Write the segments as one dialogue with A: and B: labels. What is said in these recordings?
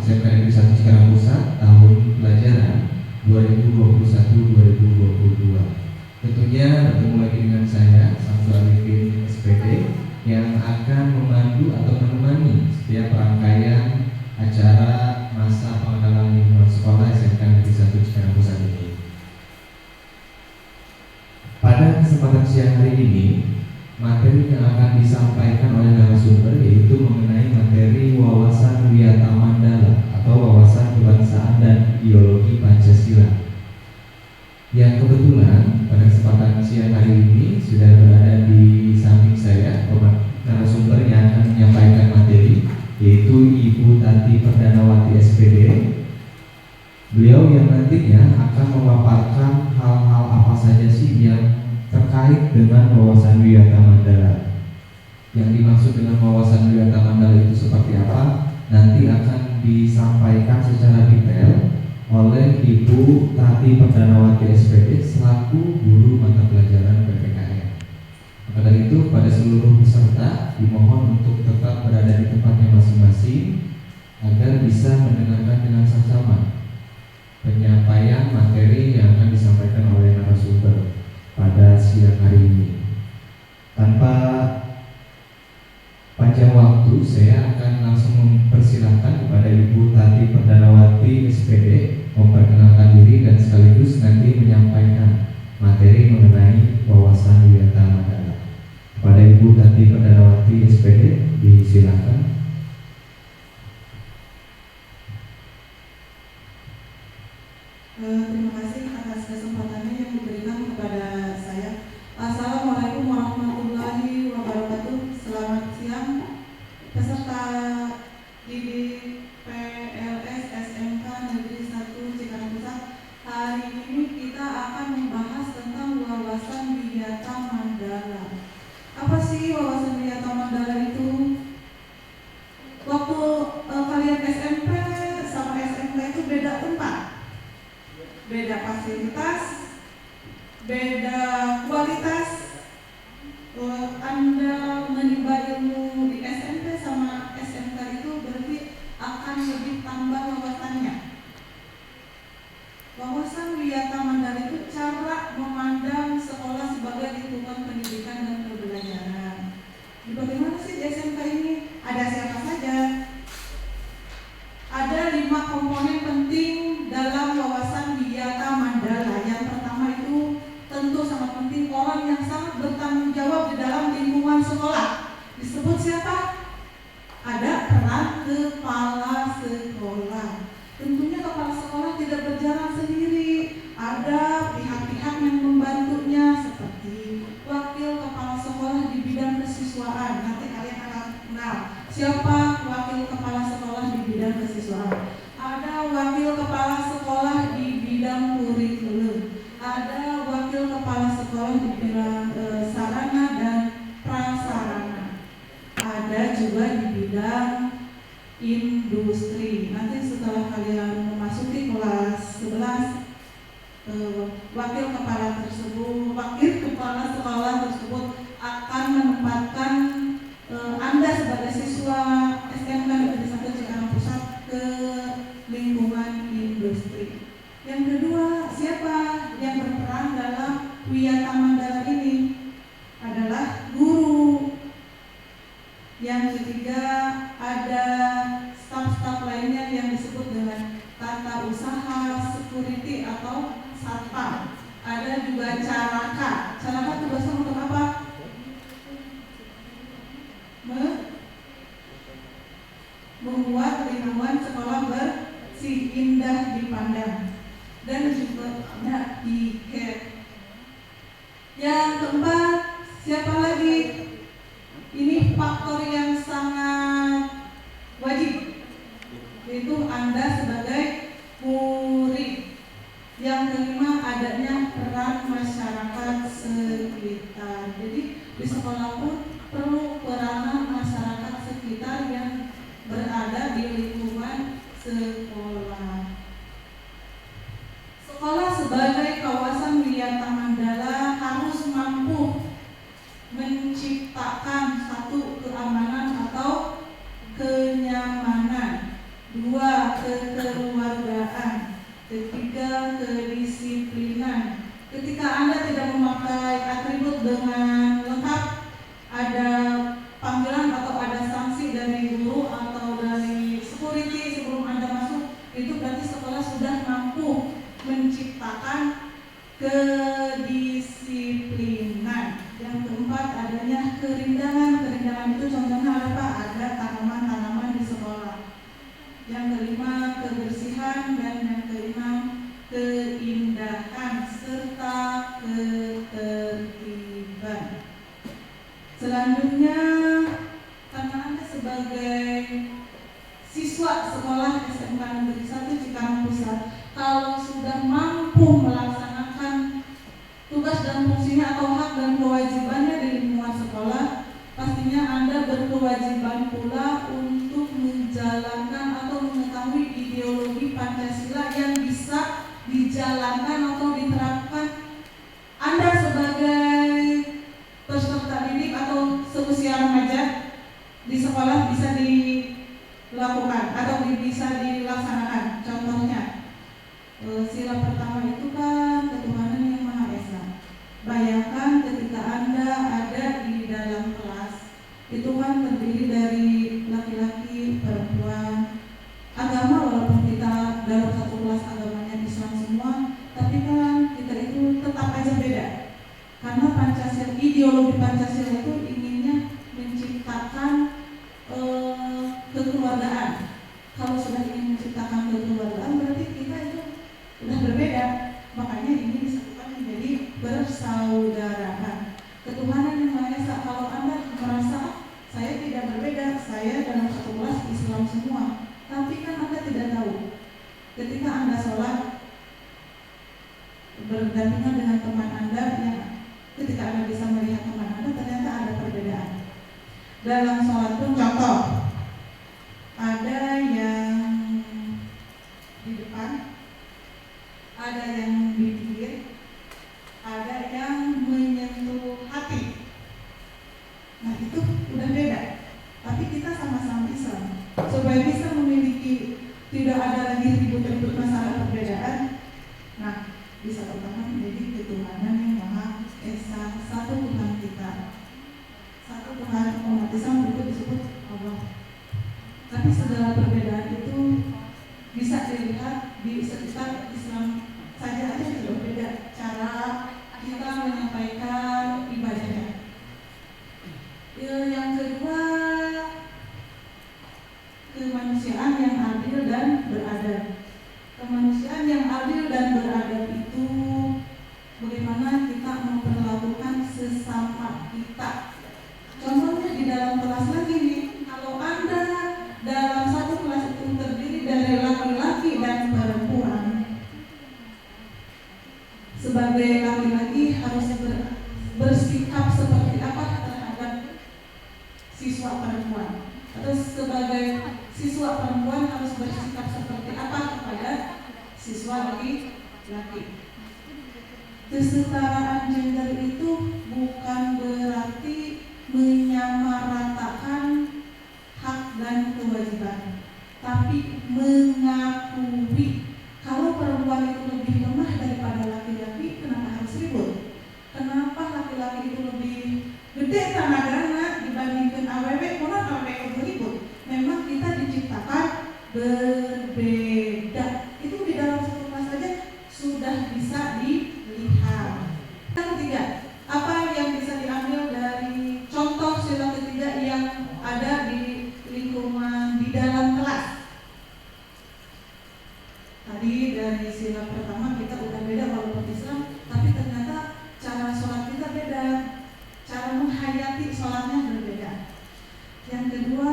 A: SMK Negeri 1 Cikarang Pusat tahun pelajaran 2021-2022. Tentunya bertemu lagi dengan saya, Samsul Arifin SPD, yang akan memandu atau menemani setiap rangkaian acara masa pengenalan lingkungan sekolah SMK Negeri 1 Cikarang Pusat ini. Pada kesempatan siang hari ini, materi yang akan disampaikan oleh narasumber yaitu mengenai materi wawasan Wiyata Mandala atau wawasan kebangsaan dan ideologi Pancasila. Yang kebetulan pada kesempatan siang hari ini sudah berada di samping saya narasumber yang akan menyampaikan materi, yaitu Ibu Tati Perdanawati SPD. Beliau yang nantinya akan memaparkan hal-hal apa saja sih yang terkait dengan wawasan Wiyata Mandala. Yang dimaksud dengan wawasan Wiyata Mandala itu seperti apa, nanti akan disampaikan secara detail oleh Ibu Tati Perdanawati SPD selaku guru mata pelajaran PPKN. Maka dari itu, pada seluruh peserta dimohon untuk tetap berada di tempatnya masing-masing agar bisa mendengarkan dengan saksama penyampaian materi yang akan disampaikan oleh narasumber pada siang hari ini. Tanpa panjang waktu, saya akan langsung mempersilahkan kepada Ibu Tati Perdanawati SPD memperkenalkan diri dan sekaligus nanti menyampaikan materi mengenai wawasan Wiyata Mandala. Kepada Ibu Tati Perdanawati SPD, disilakan.
B: Terima kasih atas kesempatannya yang diberikan kepada saya. Assalamualaikum warahmatullahi wabarakatuh. Selamat siang peserta didik PLS SMK Negeri 1 Cikarang Pusat. Hari ini kita akan membahas tentang wawasan Wiyata Mandala. Apa sih wawasan Wiyata Mandala itu? Waktu kalian SMP sama SMK itu beda tempat, beda fasilitas, beda kualitas. Anda menimba ilmu di SMP sama SMK itu berarti akan lebih tambah wawasannya. Wawasan Wiyata Mandala itu cara memandang sekolah sebagai lingkungan pendidikan dan pembelajaran. Bagaimana sih di SMK ini? Ada siapa saja? Ada 5 komponen penting dalam wawasan Wiyata Mandala. Yang pertama itu tentu sangat penting, orang yang sangat bertanggung jawab di dalam lingkungan sekolah. Disebut siapa? Ada peran kepala sekolah. Tentunya kepala sekolah tidak berjalan sendiri. Ada pihak-pihak yang membantunya seperti wakil kepala sekolah di bidang kesiswaan. Nanti kalian akan kenal siapa wakil kepala sekolah di bidang kesiswaan. Ada wakil kepala sekolah di bidang kurikulum. Ada wakil kepala sekolah di bidang sarana dan prasarana. Ada juga di bidang industri. Nanti setelah kalian memasuki kelas 11, wakil kepala sekolah tersebut akan menempatkan Anda sebagai siswa SMK Negeri 1 Cikarang Pusat ke lingkungan industri. Yang kedua, siapa yang berperan dalam Wiyata Mandala ini? Adalah guru. Yang ketiga, ada staf-staf lainnya yang disebut dengan tata usaha, security atau satpam. Ada juga caraka. Caraka tugasnya untuk apa? Membuat lingkungan sekolah bersih, indah dipandang, dan juga ada tiket. Yang keempat, siapa lagi? Ini faktor yang sangat wajib, yaitu Anda sebagai murid. Yang kelima, adanya peran masyarakat sekitar. Jadi di sekolah pun perlu peranan masyarakat sekitar yang berada di lingkungan sekolah. Sekolah sebagai kawasan Wiyata Mandala harus mampu menciptakan satu keamanan atau sebagai siswa sekolah SMK Negeri 1 Cikarang Pusat, kalau sudah mampu melaksanakan tugas dan fungsinya atau hak dan kewajibannya di lingkungan sekolah, pastinya Anda berkewajiban pula untuk menjalankan atau mengetahui ideologi Pancasila yang bisa dijalankan atau diterapkan Anda sebagai peserta didik atau seusia remaja di sekolah bisa dilakukan atau bisa dilaksanakan. Contohnya, sila pertama itu kan ketuhanan yang Maha Esa. Bayangkan ketika Anda ada di dalam kelas, itu kan terdiri dari laki-laki, perempuan, agama, walaupun kita dalam satu kelas agamanya Islam semua, tapi kan kita itu tetap aja beda. Karena Pancasila, ideologi Pancasila itu inginnya menciptakan kekeluargaan. Kalau sudah ingin menciptakan kekeluargaan, berarti kita itu sudah berbeda. Makanya ini disatukan menjadi persaudaraan. Ketuhanan yang Maha Esa. Kalau Anda merasa saya tidak berbeda, saya dalam satu kelas Islam semua, tapi kan Anda tidak tahu. Ketika Anda sholat berdampingan dengan teman Anda, yang ketika Anda bisa melihat teman Anda, ternyata ada perbedaan. Dalam sholat pun contoh, ada yang di depan, ada yang di pinggir, ada yang menyentuh hati. Nah itu udah beda. Tapi kita sama-sama Islam. Supaya bisa memiliki, tidak ada lagi ribut-ribut masalah perbedaan. Nah, bisa utama menjadi ketuhanan yang Maha Esa, satu Tuhan kita. Satu Tuhan umat Islam itu disebut Allah. Tapi segala perbedaan itu bisa dilihat di sekitar Islam saja aja sudah beda cara kita menyampaikan ibadahnya. Yang kedua, kemanusiaan yang adil dan beradab. Kemanusiaan yang adil dan beradab itu bagaimana kita memperlakukan sesama kita. Contohnya di dalam kelas lagi nih, kalau Anda dalam satu kelas itu terdiri dari laki-laki dan perempuan, sebagai laki-laki harus bersikap seperti apa terhadap siswa perempuan, atau sebagai siswa perempuan harus bersikap seperti apa kepada siswa laki-laki. Kesetaraan gender itu bukan berarti menyamaratakan hak dan kewajiban, tapi mengakui kalau perempuan itu lebih lemah daripada laki-laki, kenapa harus ribut? Kenapa laki-laki itu lebih gede tenaganya dibandingkan AWW? Kenapa AWW itu ribut? Memang kita diciptakan berbeda. Itu di dalam satu kelas saja sudah bisa dilihat. Yang ketiga, apa yang bisa diambil dari contoh sila ketiga yang ada di lingkungan di dalam kelas? Tadi dari sila pertama kita udah beda walaupun Islam, tapi ternyata cara sholat kita beda, cara menghayati sholatnya berbeda. Yang kedua,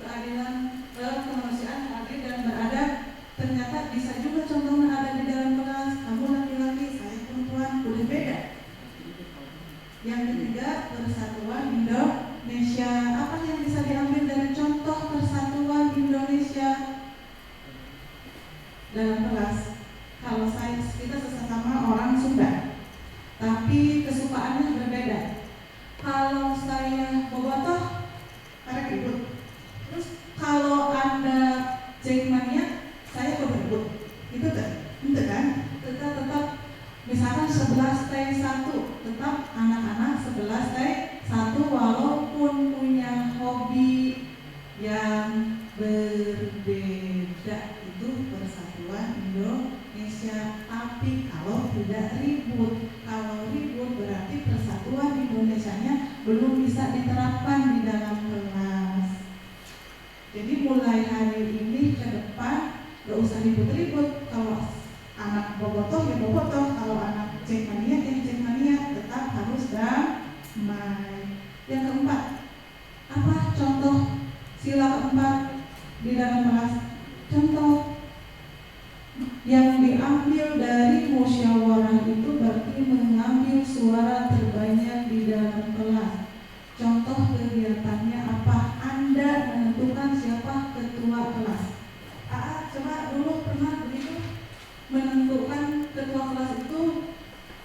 B: keadilan, kemanusiaan adil dan beradab, ternyata bisa juga contohnya ada di dalam kelas. Kamu laki-laki, saya perempuan, udah beda. Yang ketiga, persatuan Indonesia. Apa yang bisa diambil dari contoh persatuan Indonesia dalam kelas? Kalau kita sesama orang Sunda, tapi kesukaannya berbeda. Kalau saya bobotoh, karek ribut. Terus kalau di dalam kelas. Contoh yang diambil dari musyawarah itu berarti mengambil suara terbanyak di dalam kelas. Contoh kegiatannya apa? Anda menentukan siapa ketua kelas. Coba dulu pernah begitu menentukan ketua kelas itu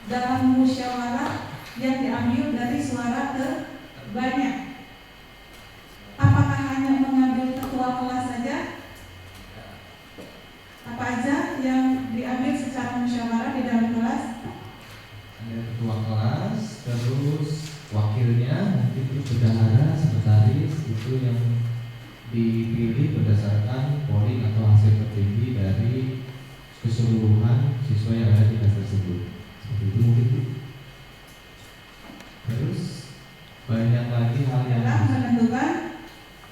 B: dalam musyawarah yang diambil dari suara terbanyak. Apakah hanya mengambil ketua kelas saja? Apa aja yang diambil secara musyawarah di dalam kelas?
A: Ada ketua kelas, terus wakilnya, nanti itu bendahara, sekretaris, itu yang dipilih berdasarkan polling atau hasil tertinggi dari keseluruhan siswa yang ada di kelas tersebut. Seperti itu mungkin. Terus banyak lagi hal yang
B: menentukan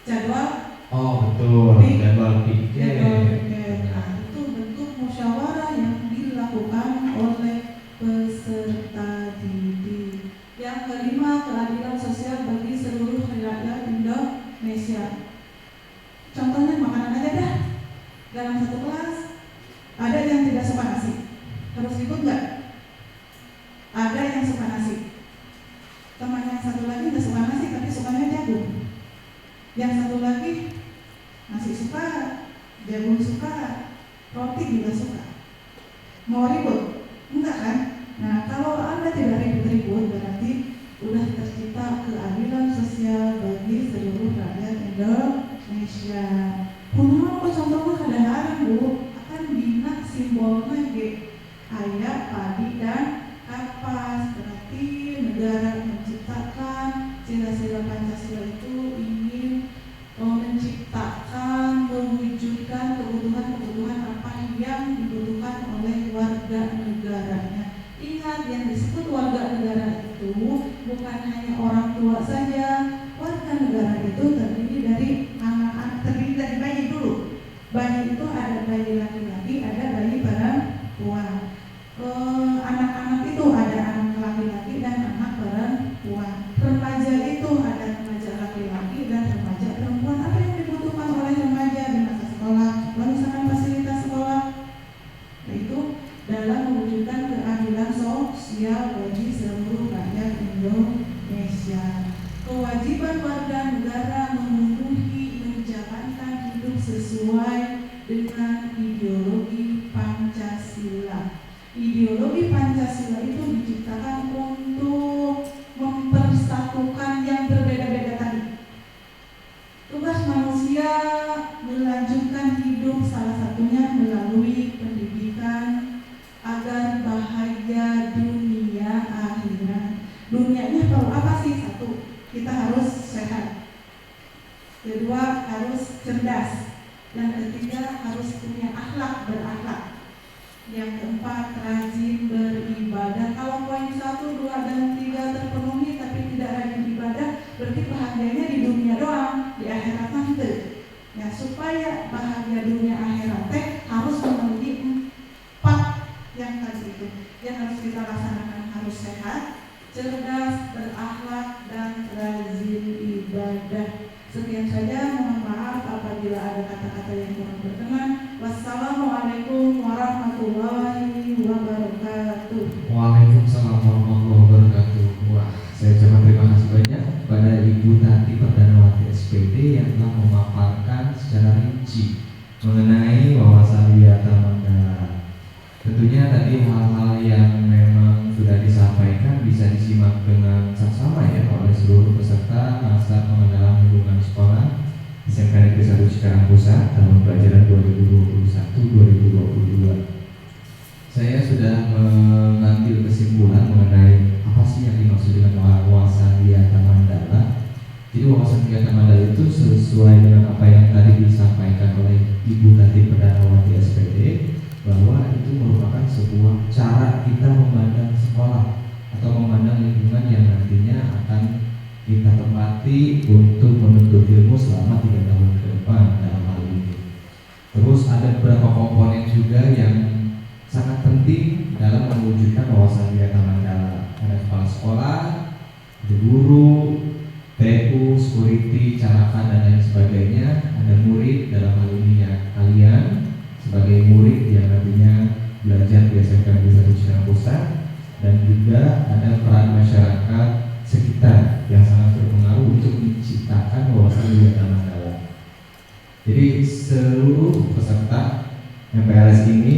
B: jadwal.
A: Oh betul, jadwal piket.
B: Nah, itu bentuk musyawarah yang dilakukan oleh peserta didik. Yang kelima, keadilan sosial bagi seluruh rakyat Indonesia. Contohnya makanan aja dah. Dalam satu kelas ada yang tidak suka nasi, harus ikut nggak? Ada yang suka nasi. Teman yang satu lagi nggak suka nasi tapi sukanya jagung. Yang satu lagi nasi suka, jagung suka, roti juga suka. Mau ribut? Enggak kan? Nah, kalau Anda tidak ribut-ribut berarti udah tercipta keadilan sosial bagi seluruh rakyat Indonesia. Kunaon contohnya kadang-kadang Bu, akan dina simbolnya ge aya padi dan kapas. Berarti negara menciptakan sila-sila Pancasila itu ingin menciptakan, mewujudkan kebutuhan-kebutuhan apa yang dibutuhkan oleh warga negaranya. Ingat, yang disebut warga negara itu bukan hanya orang tua saja. Warga negara itu terdiri dari anak-anak, terdiri dari bayi dulu. Bayi itu ada bayi laki-laki, ada bayi perempuan. Anak-anak itu ada anak laki-laki dan anak perempuan. Remaja itu ada remaja laki-laki dan remaja perempuan. Apa yang dibutuhkan oleh remaja di masa sekolah? Misalkan fasilitas sekolah. Itu dalam mewujudkan keadilan sosial bagi seluruh rakyat Indonesia. Kewajiban warga negara memenuhi menjalankan hidup sesuai dengan ideologi Pancasila. Ideologi Pancasila itu diciptakan untuk mempersatukan yang berbeda-beda tadi. Tugas manusia melanjutkan hidup salah satunya melalui pendidikan agar bahagia dunia akhirat. Dunianya perlu apa sih? Satu, kita harus sehat. Kedua, harus cerdas. Yang ketiga, harus punya akhlak, berakhlak. Yang keempat, rajin beribadah. Kalau poin 1, 2, dan 3 terpenuhi tapi tidak rajin ibadah, berarti bahagianya di dunia doang, di akhirat nanti. Ya, supaya bahagia dunia akhirat harus memenuhi 4 yang tadi itu. Yang harus kita laksanakan, harus sehat, cerdas, berakhlak, dan rajin ibadah. Sekian saja, mohon maaf apabila ada kata-kata yang kurang berkenan. Wassalamualaikum warahmatullahi wabarakatuh.
A: Waalaikumsalam warahmatullahi wabarakatuh. Wah, saya ucapkan terima kasih banyak kepada Ibu Tati Perdhanawati SPD yang telah memaparkan secara rinci mengenai wawasan Wiyata Mandala. Tentunya tadi hal-hal yang memang sudah disampaikan bisa disimak dengan saksama ya oleh seluruh peserta masa pengenalan hubungan sekolah SMK Negeri 1 Cikarang Pusat tahun pelajaran 2021-2022. Saya sudah mengambil kesimpulan mengenai apa sih yang dimaksud dengan wawasan Wiyata Mandala. Jadi wawasan Wiyata Mandala itu sesuai dengan apa yang tadi disampaikan oleh Ibu Tati Perdhanawati SPD, bahwa itu merupakan sebuah cara kita memandang sekolah atau memandang lingkungan yang nantinya akan kita tempati untuk menuntut ilmu selama 3 tahun ke depan dalam hal ini. Terus ada beberapa komponen juga yang sangat penting dalam mewujudkan wawasan Wiyata Mandala. Ada kepala sekolah, ada guru, TU, security, carakan dan lain sebagainya, ada murid dalam di SMK Negeri 1 Cikarang Pusat, dan juga ada peran masyarakat sekitar yang sangat berpengaruh untuk menciptakan wawasan wiyata Mandala. Jadi seluruh peserta MPLS ini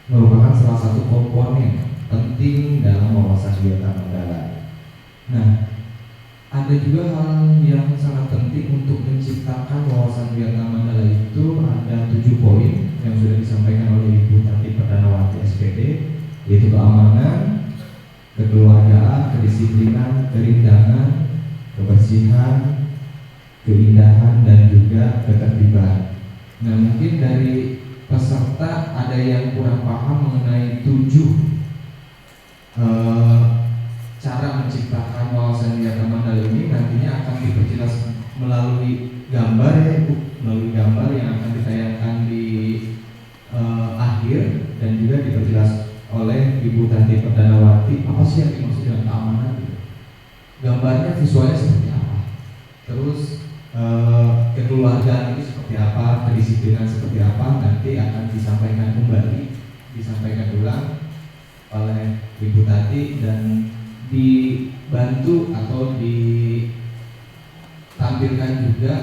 A: merupakan salah satu komponen penting dalam wawasan wiyata Mandala. Nah, ada juga hal yang sangat penting untuk menciptakan wawasan wiyata Mandala itu ada 7 poin yang sudah disampaikan oleh Ibu Tati Perdanawati SPD, yaitu keamanan, kekeluargaan, kedisiplinan, kerindangan, kebersihan, keindahan, dan juga ketertiban. Nah, mungkin dari peserta ada yang kurang paham mengenai 7 cara menciptakan wawasan wiyata Mandala ini. Nantinya akan diperjelas melalui gambar ya Ibu, melalui gambar yang akan ditayangkan di akhir, dan juga diperjelas oleh Ibu Tati Perdanawati apa sih yang dimaksud dengan keamanan gitu. Gambarnya visualnya seperti apa, terus kekeluargaan itu seperti apa, kedisiplinan seperti apa, nanti akan disampaikan kembali, disampaikan ulang oleh Ibu Tati dan dibantu atau ditampilkan juga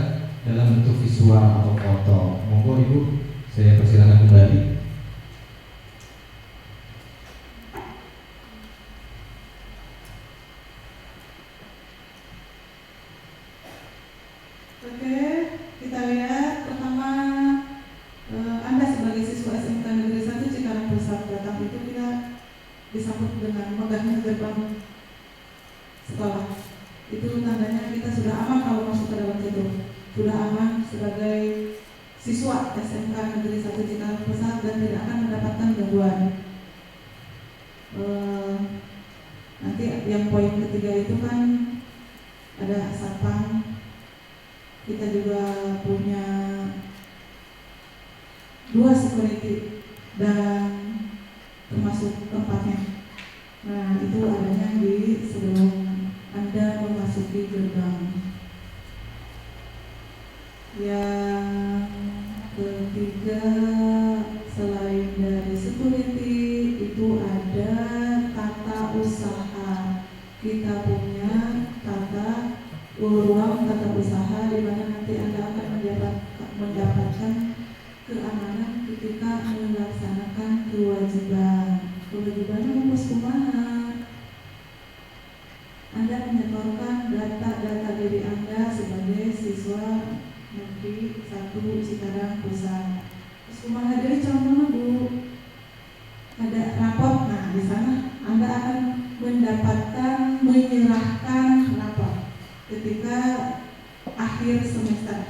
A: dalam bentuk visual atau foto. Monggo Ibu, saya persilakan kembali.
B: Oke, kita lihat pertama, Anda sebagai siswa SMK Negeri 1 Cikarang Pusat datang itu kita disambut dengan megahnya gerbang sekolah. Itu tandanya kita sudah aman kalau masuk ke dalam situ, sudah aman sebagai siswa SMK Negeri 1 Cikarang Pusat dan tidak akan mendapatkan gangguan. Nanti yang poin ketiga itu kan ada satpam. Kita juga punya 2 security dan termasuk tempatnya. Nah, itu adanya di sebelum Anda memasuki gerbang. Yang ketiga, selain dari security, itu ada tata usaha. Kita punya ruang tata usaha di mana nanti Anda akan mendapatkan keamanan ketika melaksanakan kewajiban. Kewajibannya ngurus kumaha. Anda menyetorkan data-data diri Anda sebagai siswa Negeri 1 Cikarang Pusat. Terus kumaha dari contohnya Bu, ada raport. Nah, di sana Anda akan menyerahkan raport ketika akhir semester.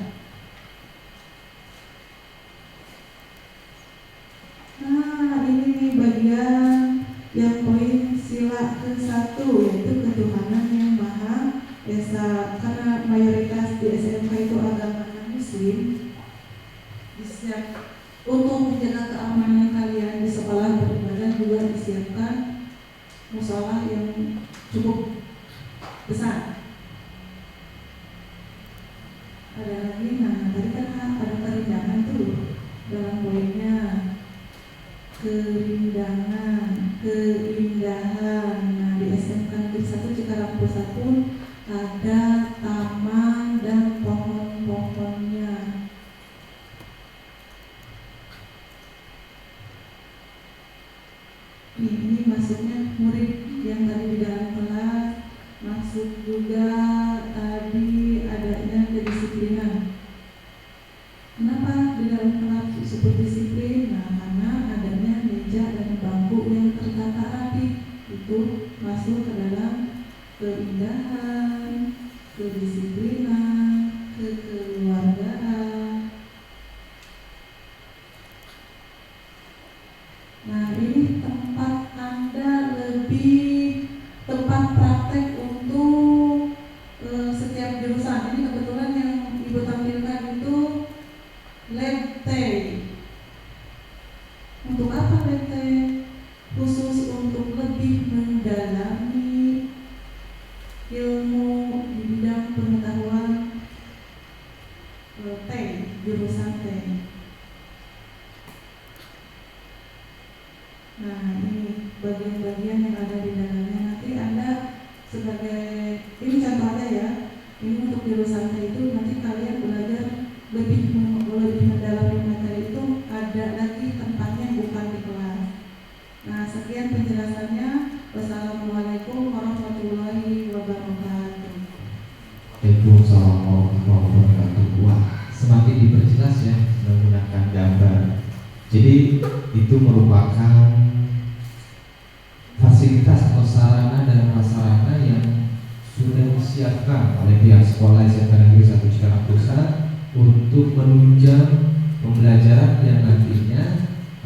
B: Nah, ini nih bagian yang poin sila ke-1, yaitu ketuhanan yang Maha Esa. Karena mayoritas di SMK itu agama Muslim, untuk menjaga keamanan kalian di sekolah beribadah juga disiapkan musola yang cukup besar. Ada lagi, nah tadi kan ada kerindangan tuh dalam poinnya, kerindangan, keindahan. Nah, di SMK Negeri 1 Cikarang Pusat pun ada taman dan pohon-pohonnya. Ini masuknya murid yang tadi di dalam kelas, masuk juga tadi adanya kedisiplinan. Kenapa di dalam kelas disebut disiplin? Nah, karena adanya meja dan bangku yang tertata rapi. Itu masuk ke dalam keindahan, kedisiplinan, kekeluargaan. Nah, ini tempat Anda lebih tempat praktek untuk setiap jurusan. Ini kebetulan yang Ibu tampilkan itu lab tech. Untuk apa lab tech? Khusus untuk lebih mendalami ilmu di bidang pengetahuan jurusan tech.
A: Jadi itu merupakan fasilitas atau sarana dan prasarana yang sudah disiapkan oleh pihak sekolah SMK Negeri 1 Cikarang Pusat untuk menunjang pembelajaran yang nantinya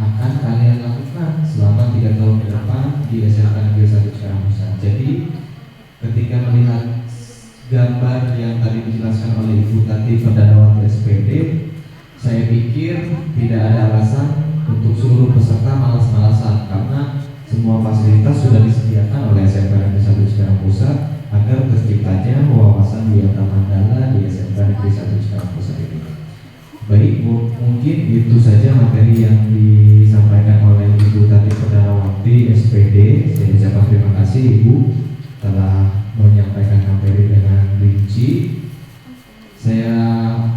A: akan kalian lakukan selama 3 tahun ke depan di SMK Negeri 1 Cikarang Pusat. Jadi ketika melihat gambar yang tadi dijelaskan oleh Ibu Tati Perdana SPD, saya pikir tidak ada alasan untuk seluruh peserta malas-malasan karena semua fasilitas sudah disediakan oleh SMK Negeri 1 Cikarang Pusat agar terciptanya wawasan wiyata mandala di SMK Negeri 1 Cikarang Pusat ini. Baik, mungkin itu saja materi yang disampaikan oleh Ibu Tati Perdanawati SPD. Saya ucapkan terima kasih Ibu telah menyampaikan materi dengan rinci. Saya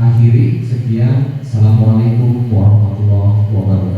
A: akhiri, sekian. Assalamualaikum warahmatullahi wabarakatuh.